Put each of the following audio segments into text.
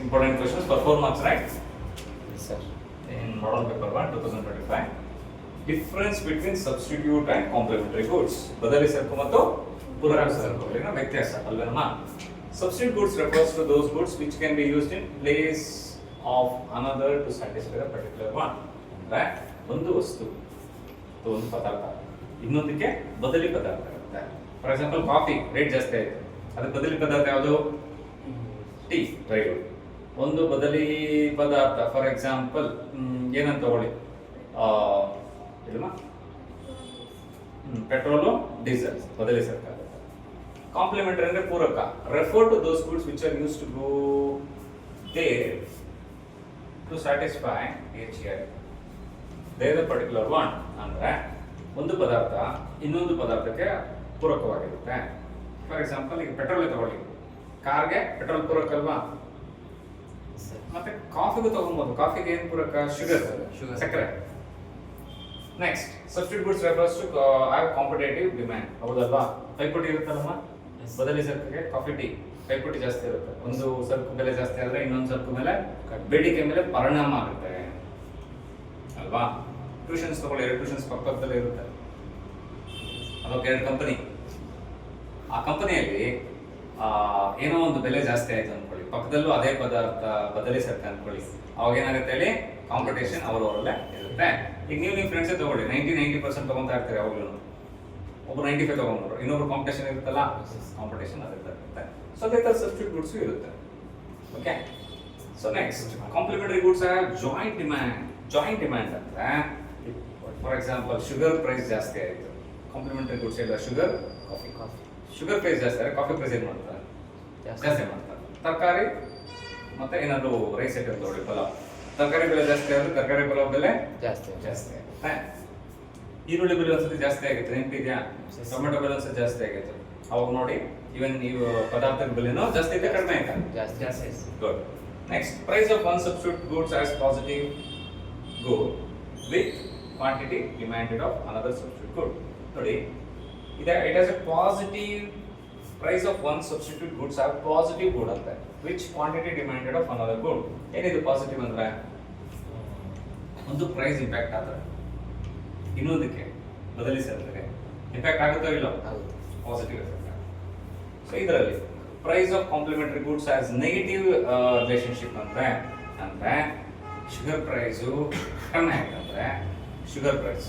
Important questions for 4 marks, right? Yes, sir. In model paper 1 2025. Difference between substitute and complementary goods. ಬದಲಿ ಸರಕು ಮತ್ತು ಪೂರಕ ಸರಕುಗಳಿನ ವ್ಯತ್ಯಾಸ ಅಲ್ವೇನಮ್ಮ? Substitute goods refers to those goods which can be used in place of another to satisfy a particular one. Right? ಒಂದು ವಸ್ತು ಅಥವಾ ಒಂದು ಪದಾರ್ಥ ಇನ್ನೊಂದಕ್ಕೆ ಬದಲಿ ಪದಾರ್ಥ ಇರುತ್ತೆ. ಫಾರ್ ಎಕ್ಸಾಂಪಲ್ ಕಾಫಿ ರೇಟ್ ಜಾಸ್ತಿ ಆಯಿತು, ಅದಕ್ಕೆ ಬದಲಿ ಪದಾರ್ಥ ಯಾವುದು? Tea, dry road. ಒಂದು ಬದಲಿ ಪದಾರ್ಥ ಫಾರ್ ಎಕ್ಸಾಂಪಲ್ ಏನಂತ ತಗೊಳ್ಳಿ, ಪೆಟ್ರೋಲು, ಡೀಸೆಲ್ ಬದಲಿ ಸರ್ಕಾರ. ಕಾಂಪ್ಲಿಮೆಂಟರಿ ಅಂದ್ರೆ ಪೂರಕ. Refer to those goods which are use to go there to satisfy their the particular one. ಅಂದ್ರೆ ಒಂದು ಪದಾರ್ಥ ಇನ್ನೊಂದು ಪದಾರ್ಥಕ್ಕೆ ಪೂರಕವಾಗಿರುತ್ತೆ. ಫಾರ್ ಎಕ್ಸಾಂಪಲ್ ಈಗ ಪೆಟ್ರೋಲ್ ತಗೊಳ್ಳಿ, ಕಾರ್ಗೆ ಪೆಟ್ರೋಲ್ ಪೂರಕ ಅಲ್ವಾ? ಮತ್ತೆ ಕಾಫಿಗೂ ತಗೊಬಹುದು. ಕಾಫಿಗೆ ಏನು ಪೂರಕ? ಶುಗರ್, ಸಕ್ಕರೆ. Next, substitute goods refers to have competitive demand. ಹೌದಲ್ವಾ? ಪೈಪೋಟಿ ಇರುತ್ತಲ್ಲಮ್ಮ ಬದಲಿ ಸರಕಿಗೆ. ಕಾಫಿ, ಟೀ ಪೈಪೋಟಿ ಜಾಸ್ತಿ ಇರುತ್ತೆ. ಒಂದು ಸರಕು ಬೆಲೆ ಜಾಸ್ತಿ ಆದ್ರೆ ಇನ್ನೊಂದು ಸರಕು ಮೇಲೆ ಬೇಡಿಕೆ ಮೇಲೆ ಪರಿಣಾಮ ಆಗುತ್ತೆ ಅಲ್ವಾ? ಟ್ಯೂಷನ್ಸ್ ತಗೊಳ್ಳಿ, 2 ಟ್ಯೂಷನ್ಸ್ ಪಕ್ಕದಲ್ಲೇ ಇರುತ್ತೆ, ಅದಕ್ಕೆ 2 ಕಂಪನಿ. ಆ ಕಂಪನಿಯಲ್ಲಿ ಏನೋ ಒಂದು ಬೆಲೆ ಜಾಸ್ತಿ ಆಯ್ತು ಅನ್ಕೊಳ್ಳಿ, ಪಕ್ಕದಲ್ಲೂ ಅದೇ ಪದಾರ್ಥ ಬದಲಿ ಸರಕು ಅನ್ಕೊಳ್ಳಿ, ಅವಾಗ ಏನಾಗುತ್ತೆ ಹೇಳಿ? ಕಾಂಪಿಟೇಷನ್ ಅವರವರಲ್ಲೇ ಇರುತ್ತೆ. ಈಗ ನೀವು ಫ್ರೆಂಡ್ಸೇ ತಗೊಳ್ಳಿ, 90% ತಗೊಂತಾ ಇರ್ತೀರಿ ಯಾವಾಗಲೂ. ಒಬ್ರು 95 ತಗೊಂಡ್ರು, ಇನ್ನೊಬ್ರು ಕಾಂಪಿಟೇಷನ್ ಇರುತ್ತಲ್ಲ, ಕಾಂಪಿಟೇಷನ್ ಅದೇ ಇರುತ್ತೆ. ಸೊ ಅದೇ ಥರ ಸಬ್ಸ್ಟಿಟ್ಯೂಟ್ ಗುಡ್ಸ್ ಇರುತ್ತೆ. Okay, so next, complementary goods joint demand. Joint demand ಅಂದ್ರೆ ಫಾರ್ ಎಕ್ಸಾಂಪಲ್ ಶುಗರ್ ಪ್ರೈಸ್ ಜಾಸ್ತಿ ಆಯಿತು, ಕಾಂಪ್ಲಿಮೆಂಟರಿ ಗುಡ್ಸ್ ಇಲ್ಲ, ಶುಗರ್, ಕಾಫಿ. ಶುಗರ್ ಪ್ರೈಸ್ ಜಾಸ್ತಿ ಆದರೆ ಕಾಫಿ ಪ್ರೈಸ್ ಏನು ಮಾಡ್ತಾರೆ? ಜಾಸ್ತಿ ಮಾಡ್ತಾರೆ. ತರಕಾರಿ ಮತ್ತೆ ಏನಾದರೂ ರೈಸ್ ಐಟಮ್ ತಗೊಳ್ಳಿ, ಪಲಾವ್. ತರಕಾರಿ ಬೆಲೆ ಜಾಸ್ತಿ ಆದ್ರೆ ತರಕಾರಿ ಪಲಾವ್ ಬೆಲೆ ಜಾಸ್ತಿ ಆಗುತ್ತೆ. ಈರುಳ್ಳಿ ಬೆಲೆ ಒಂದ್ಸತಿ ಜಾಸ್ತಿ ಆಗಿತ್ತು, ನೆನಪಿದೆಯಾ? ಟೊಮೆಟೊ ಬೆಲೆ ಒಂದ್ಸತಿ ಜಾಸ್ತಿ ಆಗಿತ್ತು. ಅವಾಗ ನೋಡಿ, ಇವನ್ ನೀವು ಪದಾರ್ಥದ ಬೆಲೆನೂ ಜಾಸ್ತಿ ಐತೆ, ಕಡಿಮೆ ಆಯ್ತಾ? ಜಾಸ್ತಿ. Good. Next, price of one substitute goods as positive good with quantity demanded of another substitute good. ನೋಡಿ, it has a positive price of one substitute goods or positive good ಅಂತ, which quantity demanded of another good. ಏನಿದು positive ಅಂದ್ರೆ? ಒಂದು price impact ಆದ್ರೆ ಇನ್ನೊಂದಕ್ಕೆ ಬದಲಿ ಸರಕಿಗೆ impact ಆಗುತ್ತೋ ಇಲ್ಲೋ? Positive effect. ಸೊ ಇದರಲ್ಲಿ price of complementary goods as negative relationship ಅಂದ್ರೆ ಶುಗರ್ ಪ್ರೈಸು ಕಡಿಮೆ ಆಯ್ತಂದ್ರೆ ಶುಗರ್ ಪ್ರೈಸ್,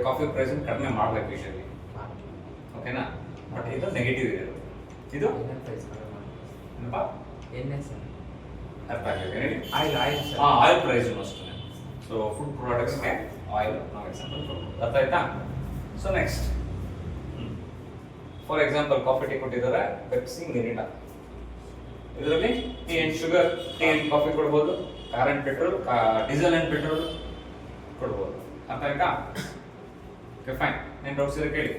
ಕಾಫಿ ಪ್ರೈಸ್ ಕಡಿಮೆ ಮಾಡ್ಬೇಕು ಯೂಶಲಿ, ಓಕೆನಾ? ಬಟ್ ಇದು ನೆಗೆಟಿವ್ ಇದೆ. ಇದು ಅರ್ಥ ಆಗಿದೆ? ಆಯಿಲ್ ಪ್ರೈಸ್ ಅಷ್ಟೇ. ಸೊ ಫುಡ್ ಪ್ರಾಡಕ್ಟ್ಸ್ಗೆ ಆಯಿಲ್ ನಾವು ಎಕ್ಸಾಂಪಲ್ ಕೊಡ್ಬೋದು, ಅರ್ಥ ಆಯ್ತಾ? So next, for example coffee tea ಕೊಟ್ಟಿದ್ದಾರೆ, ಪೆಪ್ಸಿ, ಮಿರಿಂಡಾ. ಇದರಲ್ಲಿ tea and sugar, tea and coffee ಕೊಡ್ಬೋದು, car and petrol, diesel and petrol ಕೊಡ್ಬೋದು, ಅರ್ಥ ಆಯ್ತಾ? Okay, fine. ಏನು ಡೌಟ್ಸ್ ಇದೆ ಕೇಳಿ.